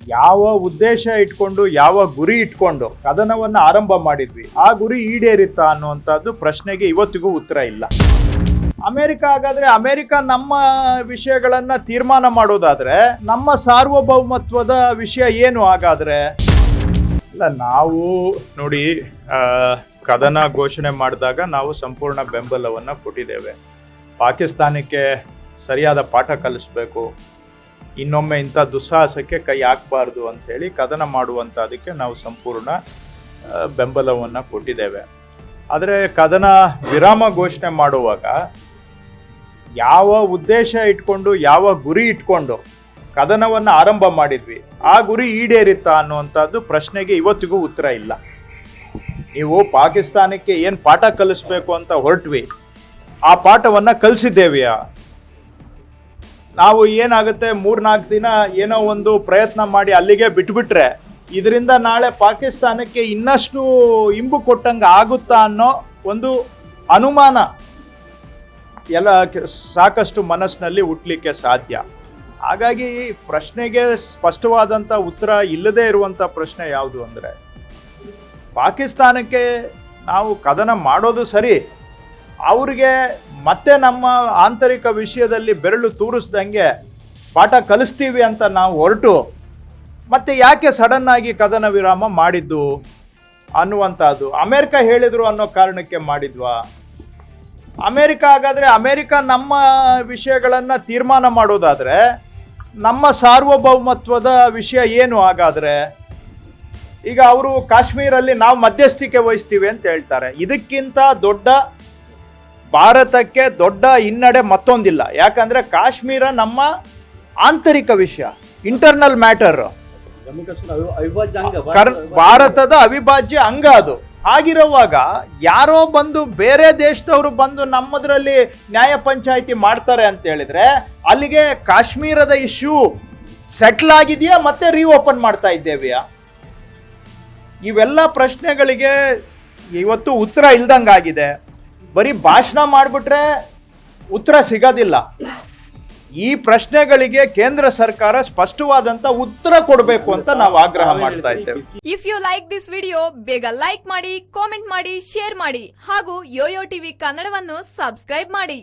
ಯಾವ ಉದ್ದೇಶ ಇಟ್ಕೊಂಡು ಯಾವ ಗುರಿ ಇಟ್ಕೊಂಡು ಕದನವನ್ನು ಆರಂಭ ಮಾಡಿದ್ವಿ ಆ ಗುರಿ ಈಡೇರಿತ್ತಾ ಅನ್ನುವಂಥದ್ದು ಪ್ರಶ್ನೆಗೆ ಇವತ್ತಿಗೂ ಉತ್ತರ ಇಲ್ಲ. ಅಮೆರಿಕ ಹಾಗಾದ್ರೆ ಅಮೆರಿಕ ನಮ್ಮ ವಿಷಯಗಳನ್ನ ತೀರ್ಮಾನ ಮಾಡೋದಾದ್ರೆ ನಮ್ಮ ಸಾರ್ವಭೌಮತ್ವದ ವಿಷಯ ಏನು ಹಾಗಾದ್ರೆ? ಇಲ್ಲ, ನಾವು ನೋಡಿ ಕದನ ಘೋಷಣೆ ಮಾಡಿದಾಗ ನಾವು ಸಂಪೂರ್ಣ ಬೆಂಬಲವನ್ನು ಕೊಟ್ಟಿದ್ದೇವೆ. ಪಾಕಿಸ್ತಾನಕ್ಕೆ ಸರಿಯಾದ ಪಾಠ ಕಲಿಸ್ಬೇಕು, ಇನ್ನೊಮ್ಮೆ ಇಂಥ ದುಸ್ಸಾಹಸಕ್ಕೆ ಕೈ ಹಾಕಬಾರ್ದು ಅಂಥೇಳಿ ಕದನ ಮಾಡುವಂಥದಕ್ಕೆ ನಾವು ಸಂಪೂರ್ಣ ಬೆಂಬಲವನ್ನು ಕೊಟ್ಟಿದ್ದೇವೆ. ಆದರೆ ಕದನ ವಿರಾಮ ಘೋಷಣೆ ಮಾಡುವಾಗ ಯಾವ ಉದ್ದೇಶ ಇಟ್ಕೊಂಡು ಯಾವ ಗುರಿ ಇಟ್ಕೊಂಡು ಕದನವನ್ನು ಆರಂಭ ಮಾಡಿದ್ವಿ ಆ ಗುರಿ ಈಡೇರಿತ್ತಾ ಅನ್ನುವಂಥದ್ದು ಪ್ರಶ್ನೆಗೆ ಇವತ್ತಿಗೂ ಉತ್ತರ ಇಲ್ಲ. ನೀವು ಪಾಕಿಸ್ತಾನಕ್ಕೆ ಏನು ಪಾಠ ಕಲಿಸ್ಬೇಕು ಅಂತ ಹೊರಟ್ವಿ, ಆ ಪಾಠವನ್ನು ಕಲಿಸಿದ್ದೇವೆಯಾ? ನಾವು ಏನಾಗುತ್ತೆ 3-4 ದಿನ ಏನೋ ಒಂದು ಪ್ರಯತ್ನ ಮಾಡಿ ಅಲ್ಲಿಗೆ ಬಿಟ್ಬಿಟ್ರೆ ಇದರಿಂದ ನಾಳೆ ಪಾಕಿಸ್ತಾನಕ್ಕೆ ಇನ್ನಷ್ಟು ಇಂಬು ಕೊಟ್ಟಂಗೆ ಆಗುತ್ತಾ ಅನ್ನೋ ಒಂದು ಅನುಮಾನ ಎಲ್ಲ ಸಾಕಷ್ಟು ಮನಸ್ಸಿನಲ್ಲಿ ಹುಟ್ಟಲಿಕ್ಕೆ ಸಾಧ್ಯ. ಹಾಗಾಗಿ ಪ್ರಶ್ನೆಗೆ ಸ್ಪಷ್ಟವಾದಂಥ ಉತ್ತರ ಇಲ್ಲದೇ ಇರುವಂಥ ಪ್ರಶ್ನೆ ಯಾವುದು ಅಂದರೆ, ಪಾಕಿಸ್ತಾನಕ್ಕೆ ನಾವು ಕದನ ಮಾಡೋದು ಸರಿ, ಅವ್ರಿಗೆ ಮತ್ತೆ ನಮ್ಮ ಆಂತರಿಕ ವಿಷಯದಲ್ಲಿ ಬೆರಳು ತೂರಿಸ್ದಂಗೆ ಪಾಠ ಕಲಿಸ್ತೀವಿ ಅಂತ ನಾವು ಹೊರಟು ಮತ್ತೆ ಯಾಕೆ ಸಡನ್ ಆಗಿ ಕದನ ವಿರಾಮ ಮಾಡಿದ್ದು ಅನ್ನುವಂಥದ್ದು ಅಮೆರಿಕ ಹೇಳಿದ್ರು ಅನ್ನೋ ಕಾರಣಕ್ಕೆ ಮಾಡಿದ್ವಾ? ಅಮೆರಿಕ ಹಾಗಾದ್ರೆ ಅಮೆರಿಕ ನಮ್ಮ ವಿಷಯಗಳನ್ನು ತೀರ್ಮಾನ ಮಾಡೋದಾದ್ರೆ ನಮ್ಮ ಸಾರ್ವಭೌಮತ್ವದ ವಿಷಯ ಏನು ಹಾಗಾದ್ರೆ? ಈಗ ಅವರು ಕಾಶ್ಮೀರಲ್ಲಿ ನಾವು ಮಧ್ಯಸ್ಥಿಕೆ ವಹಿಸ್ತೀವಿ ಅಂತ ಹೇಳ್ತಾರೆ. ಇದಕ್ಕಿಂತ ದೊಡ್ಡ ಭಾರತಕ್ಕೆ ದೊಡ್ಡ ಹಿನ್ನಡೆ ಮತ್ತೊಂದಿಲ್ಲ. ಯಾಕಂದ್ರೆ ಕಾಶ್ಮೀರ ನಮ್ಮ ಆಂತರಿಕ ವಿಷಯ, ಇಂಟರ್ನಲ್ ಮ್ಯಾಟರ್, ಭಾರತದ ಅವಿಭಾಜ್ಯ ಅಂಗ ಅದು. ಹಾಗಿರುವಾಗ ಯಾರೋ ಬಂದು ಬೇರೆ ದೇಶದವರು ಬಂದು ನಮ್ಮದ್ರಲ್ಲಿ ನ್ಯಾಯ ಪಂಚಾಯಿತಿ ಮಾಡ್ತಾರೆ ಅಂತ ಹೇಳಿದ್ರೆ ಅಲ್ಲಿಗೆ ಕಾಶ್ಮೀರದ ಇಶ್ಯೂ ಸೆಟ್ಲ್ ಆಗಿದೆಯಾ ಮತ್ತೆ ರೀಓಪನ್ ಮಾಡ್ತಾ ಇದ್ದೇವೆಯಾ? ಇವೆಲ್ಲ ಪ್ರಶ್ನೆಗಳಿಗೆ ಇವತ್ತು ಉತ್ತರ ಇಲ್ದಂಗಾಗಿದೆ. ಬರೀ ಭಾಷಣ ಮಾಡಿಬಿಟ್ರೆ ಉತ್ತರ ಸಿಗೋದಿಲ್ಲ. ಈ ಪ್ರಶ್ನೆಗಳಿಗೆ ಕೇಂದ್ರ ಸರ್ಕಾರ ಸ್ಪಷ್ಟವಾದಂತ ಉತ್ತರ ಕೊಡಬೇಕು ಅಂತ ನಾವು ಆಗ್ರಹ ಮಾಡ್ತಾ ಇದ್ದೇವೆ. If you like this video ಬೇಗ ಲೈಕ್ ಮಾಡಿ, ಕಾಮೆಂಟ್ ಮಾಡಿ, ಶೇರ್ ಮಾಡಿ ಹಾಗೂ ಯೋಯೋ ಟಿವಿ ಕನ್ನಡವನ್ನು ಸಬ್ಸ್ಕ್ರೈಬ್ ಮಾಡಿ.